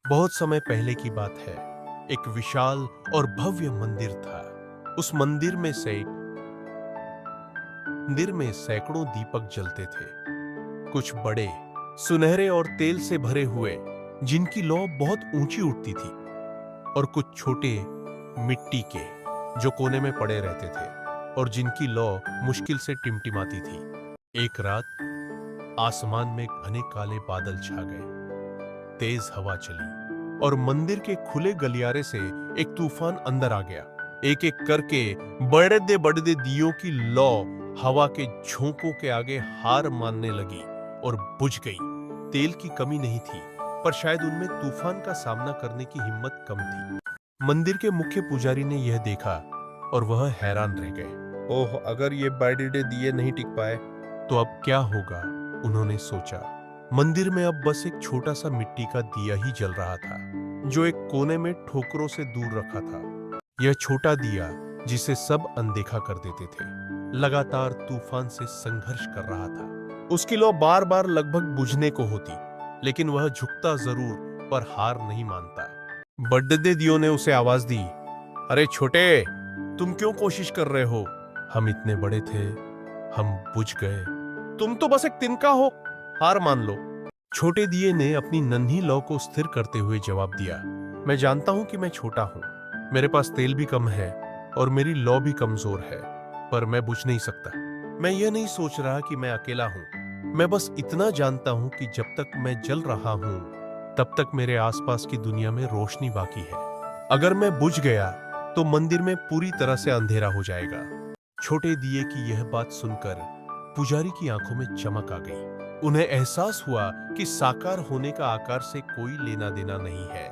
बहुत समय पहले की बात है। एक विशाल और भव्य मंदिर था। उस मंदिर में सैकड़ों दीपक जलते थे। कुछ बड़े, सुनहरे और तेल से भरे हुए, जिनकी लौ बहुत ऊंची उठती थी, और कुछ छोटे, मिट्टी के, जो कोने में पड़े रहते थे और जिनकी लौ मुश्किल से टिमटिमाती थी। एक रात आसमान में घने काले बादल छा गए। तेज हवा चली और मंदिर के खुले गलियारे से एक तूफान अंदर आ गया। एक एक करके बड़े बड़े दियों की लौ हवा के झोंकों के आगे हार मानने लगी और बुझ गई। तेल की कमी नहीं थी, पर शायद उनमें तूफान का सामना करने की हिम्मत कम थी। मंदिर के मुख्य पुजारी ने यह देखा और वह हैरान रह गए। ओह, अगर ये बड़े दिए नहीं टिक पाए तो अब क्या होगा, उन्होंने सोचा। मंदिर में अब बस एक छोटा सा मिट्टी का दिया ही जल रहा था, जो एक कोने में ठोकरों से दूर रखा था। यह छोटा दिया, जिसे सब अनदेखा कर देते थे, लगातार तूफान से संघर्ष कर रहा था। उसकी लौ बार बार लगभग बुझने को होती, लेकिन वह झुकता जरूर, पर हार नहीं मानता। बड्डे दियो ने उसे आवाज दी, अरे छोटे, तुम क्यों कोशिश कर रहे हो? हम इतने बड़े थे, हम बुझ गए। तुम तो बस एक तिनका हो, हार मान लो। छोटे दिए ने अपनी नन्ही लौ को स्थिर करते हुए जवाब दिया, मैं जानता हूं कि मैं छोटा हूं, मेरे पास तेल भी कम है और मेरी लौ भी कमजोर है, पर मैं बुझ नहीं सकता। मैं यह नहीं सोच रहा कि मैं अकेला हूं। मैं बस इतना जानता हूं कि जब तक मैं जल रहा हूं, तब तक मेरे आसपास की दुनिया में रोशनी बाकी है। अगर मैं बुझ गया तो मंदिर में पूरी तरह से अंधेरा हो जाएगा। छोटे दिए की यह बात सुनकर पुजारी की आंखों में चमक आ गई। उन्हें एहसास हुआ कि साकार होने का आकार से कोई लेना देना नहीं है,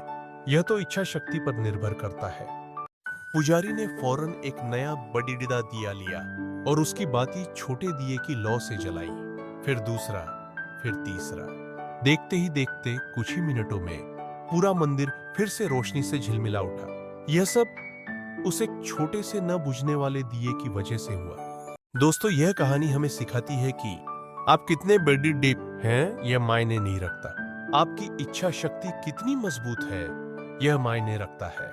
यह तो इच्छा शक्ति पर निर्भर करता है। पुजारी ने फौरन एक नया बड़ीडिदा दिया लिया और उसकी बाती छोटे दिए की लौ से जलाई। फिर दूसरा, फिर तीसरा। देखते ही देखते कुछ ही मिनटों में पूरा मंदिर फिर से रोशनी से झिलमिला उठा। यह सब उस एक छोटे से न बुझने वाले दिए की वजह से हुआ। दोस्तों, यह कहानी हमें सिखाती है कि आप कितने बड़ी डीप हैं, यह मायने नहीं रखता। आपकी इच्छा शक्ति कितनी मजबूत है, यह मायने रखता है।